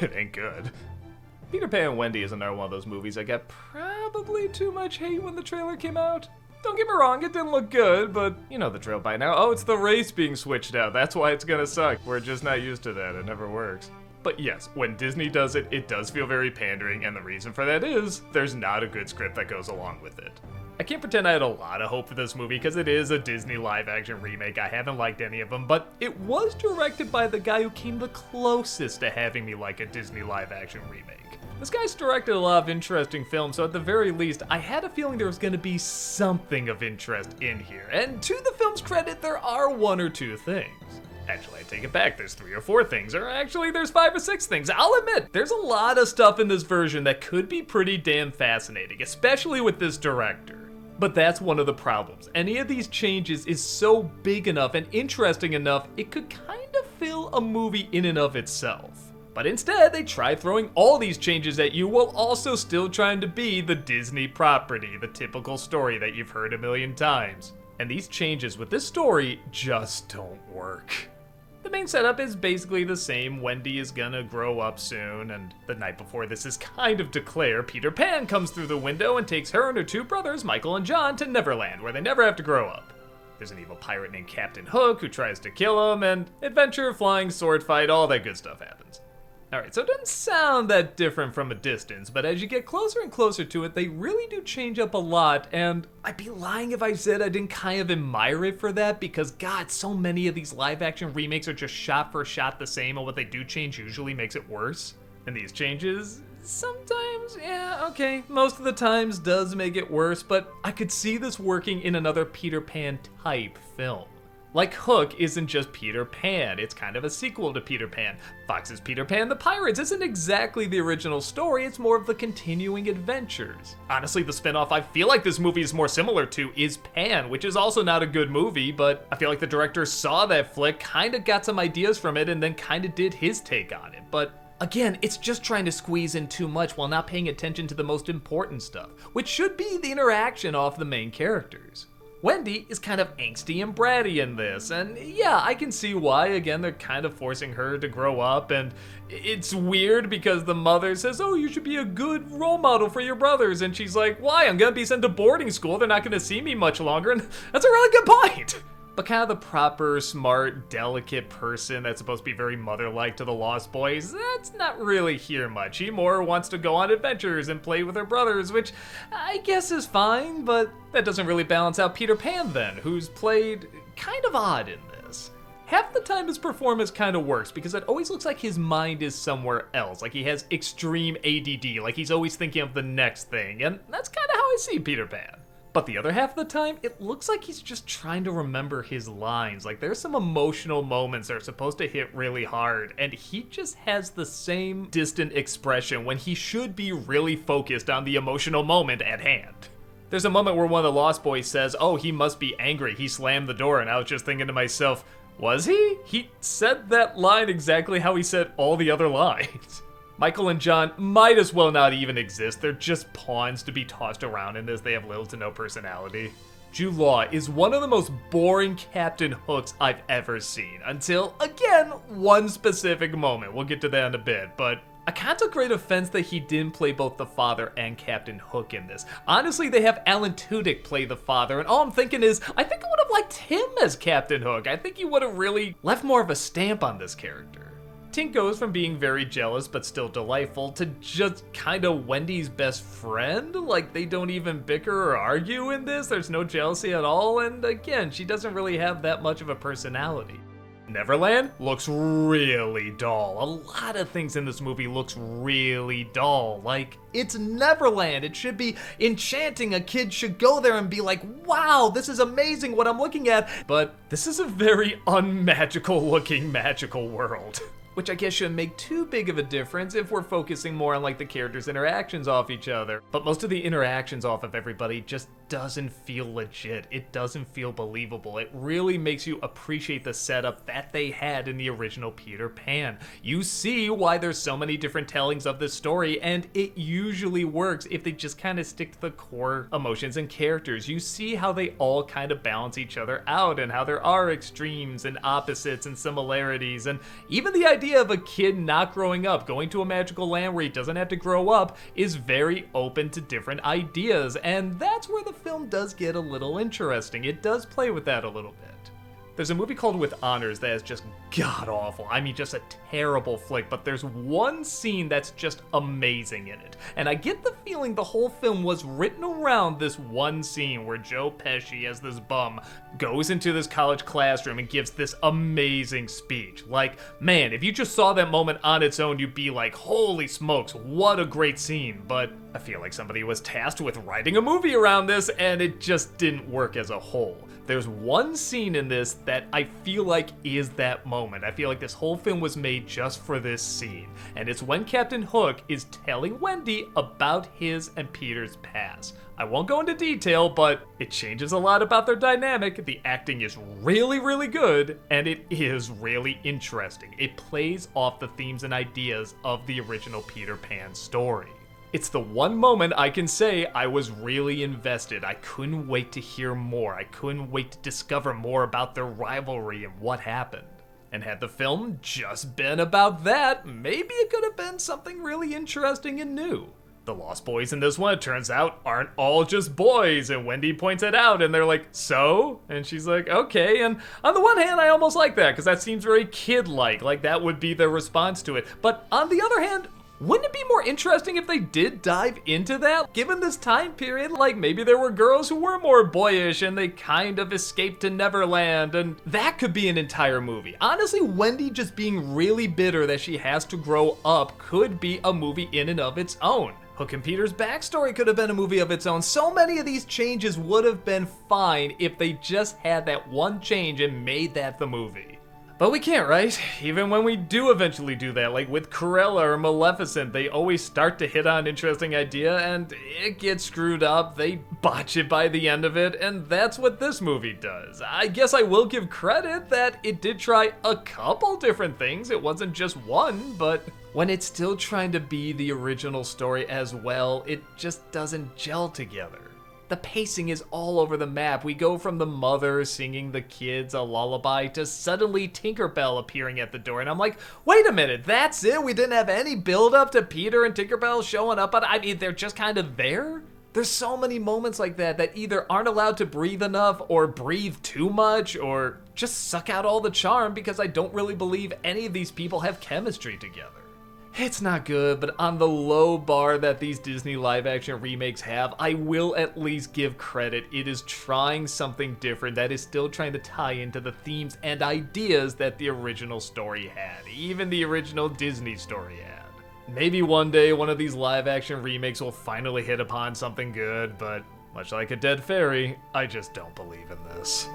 It ain't good. Peter Pan and Wendy is another one of those movies that got probably too much hate when the trailer came out. Don't get me wrong, it didn't look good, but you know the drill by now. Oh, it's the race being switched out. That's why it's gonna suck. We're just not used to that. It never works. But yes, when Disney does it, it does feel very pandering, and the reason for that is there's not a good script that goes along with it. I can't pretend I had a lot of hope for this movie because it is a Disney live-action remake. I haven't liked any of them, but it was directed by the guy who came the closest to having me like a Disney live-action remake. This guy's directed a lot of interesting films, so at the very least, I had a feeling there was going to be something of interest in here. And to the film's credit, there are one or two things. Actually, I take it back, there's 3 or 4 things, or actually there's 5 or 6 things. I'll admit, there's a lot of stuff in this version that could be pretty damn fascinating, especially with this director. But that's one of the problems. Any of these changes is so big enough and interesting enough, it could kind of fill a movie in and of itself. But instead, they try throwing all these changes at you while also still trying to be the Disney property, the typical story that you've heard a million times. And these changes with this story just don't work. The main setup is basically the same. Wendy is gonna grow up soon, and the night before this is kind of declared, Peter Pan comes through the window and takes her and her 2 brothers, Michael and John, to Neverland, where they never have to grow up. There's an evil pirate named Captain Hook who tries to kill him, and adventure, flying, sword fight, all that good stuff happens. Alright, so it doesn't sound that different from a distance, but as you get closer and closer to it, they really do change up a lot, and I'd be lying if I said I didn't kind of admire it for that, because God, so many of these live-action remakes are just shot for shot the same, and what they do change usually makes it worse. And these changes, sometimes, yeah, okay, most of the times does make it worse, but I could see this working in another Peter Pan type film. Like Hook isn't just Peter Pan, it's kind of a sequel to Peter Pan. Fox's Peter Pan the Pirates isn't exactly the original story, it's more of the continuing adventures. Honestly, the spinoff I feel like this movie is more similar to is Pan, which is also not a good movie, but I feel like the director saw that flick, kinda got some ideas from it, and then kinda did his take on it. But again, it's just trying to squeeze in too much while not paying attention to the most important stuff, which should be the interaction of the main characters. Wendy is kind of angsty and bratty in this, and yeah, I can see why. Again, they're kind of forcing her to grow up, and it's weird because the mother says, oh, you should be a good role model for your brothers, and she's like, why? I'm gonna be sent to boarding school, they're not gonna see me much longer, and that's a really good point. But kind of the proper, smart, delicate person that's supposed to be very mother-like to the Lost Boys, that's not really here much. He more wants to go on adventures and play with her brothers, which I guess is fine, but that doesn't really balance out Peter Pan then, who's played kind of odd in this. Half the time his performance kind of works because it always looks like his mind is somewhere else, like he has extreme ADD, like he's always thinking of the next thing, and that's kind of how I see Peter Pan. But the other half of the time, it looks like he's just trying to remember his lines. Like there's some emotional moments that are supposed to hit really hard, and he just has the same distant expression when he should be really focused on the emotional moment at hand. There's a moment where one of the Lost Boys says, oh, he must be angry, he slammed the door, and I was just thinking to myself, was he? He said that line exactly how he said all the other lines. Michael and John might as well not even exist. They're just pawns to be tossed around in this. They have little to no personality. Jude Law is one of the most boring Captain Hooks I've ever seen. Until, again, one specific moment. We'll get to that in a bit, but I can't take great offense that he didn't play both the father and Captain Hook in this. Honestly, they have Alan Tudyk play the father, and all I'm thinking is, I think I would have liked him as Captain Hook. I think he would have really left more of a stamp on this character. Tink goes from being very jealous but still delightful to just kinda Wendy's best friend. Like they don't even bicker or argue in this, there's no jealousy at all, and again, she doesn't really have that much of a personality. Neverland looks really dull. A lot of things in this movie looks really dull. Like, it's Neverland. It should be enchanting. A kid should go there and be like, wow, this is amazing what I'm looking at. But this is a very unmagical looking magical world. Which I guess shouldn't make too big of a difference if we're focusing more on like the characters' interactions off each other. But most of the interactions off of everybody just doesn't feel legit. It doesn't feel believable. It really makes you appreciate the setup that they had in the original Peter Pan. You see why there's so many different tellings of this story, and it usually works if they just kind of stick to the core emotions and characters. You see how they all kind of balance each other out, and how there are extremes and opposites and similarities, and even the idea of a kid not growing up, going to a magical land where he doesn't have to grow up, is very open to different ideas, and that's where the film does get a little interesting. It does play with that a little bit. There's a movie called With Honors that is just god-awful. I mean, just a terrible flick, but there's one scene that's just amazing in it. And I get the feeling the whole film was written around this one scene where Joe Pesci, as this bum, goes into this college classroom and gives this amazing speech. Like, man, if you just saw that moment on its own, you'd be like, holy smokes, what a great scene. But I feel like somebody was tasked with writing a movie around this, and it just didn't work as a whole. There's one scene in this that I feel like is that moment. I feel like this whole film was made just for this scene. And it's when Captain Hook is telling Wendy about his and Peter's past. I won't go into detail, but it changes a lot about their dynamic. The acting is really, really good, and it is really interesting. It plays off the themes and ideas of the original Peter Pan story. It's the one moment I can say I was really invested. I couldn't wait to hear more. I couldn't wait to discover more about their rivalry and what happened. And had the film just been about that, maybe it could have been something really interesting and new. The Lost Boys in this one, it turns out, aren't all just boys, and Wendy points it out, and they're like, so? And she's like, okay, and on the one hand, I almost like that, because that seems very kid-like, like that would be their response to it. But on the other hand, wouldn't it be more interesting if they did dive into that? Given this time period, like maybe there were girls who were more boyish and they kind of escaped to Neverland, and that could be an entire movie. Honestly, Wendy just being really bitter that she has to grow up could be a movie in and of its own. Hook and Peter's backstory could have been a movie of its own. So many of these changes would have been fine if they just had that one change and made that the movie. But we can't, right? Even when we do eventually do that, like with Cruella or Maleficent, they always start to hit on an interesting idea and it gets screwed up, they botch it by the end of it, and that's what this movie does. I guess I will give credit that it did try a couple different things, it wasn't just one, but when it's still trying to be the original story as well, it just doesn't gel together. The pacing is all over the map. We go from the mother singing the kids a lullaby to suddenly Tinkerbell appearing at the door. And I'm like, wait a minute, that's it? We didn't have any build up to Peter and Tinkerbell showing up? I mean, they're just kind of there? There's so many moments like that that either aren't allowed to breathe enough or breathe too much or just suck out all the charm because I don't really believe any of these people have chemistry together. It's not good, but on the low bar that these Disney live-action remakes have, I will at least give credit. It is trying something different that is still trying to tie into the themes and ideas that the original story had, even the original Disney story had. Maybe one day one of these live-action remakes will finally hit upon something good, but much like a dead fairy, I just don't believe in this.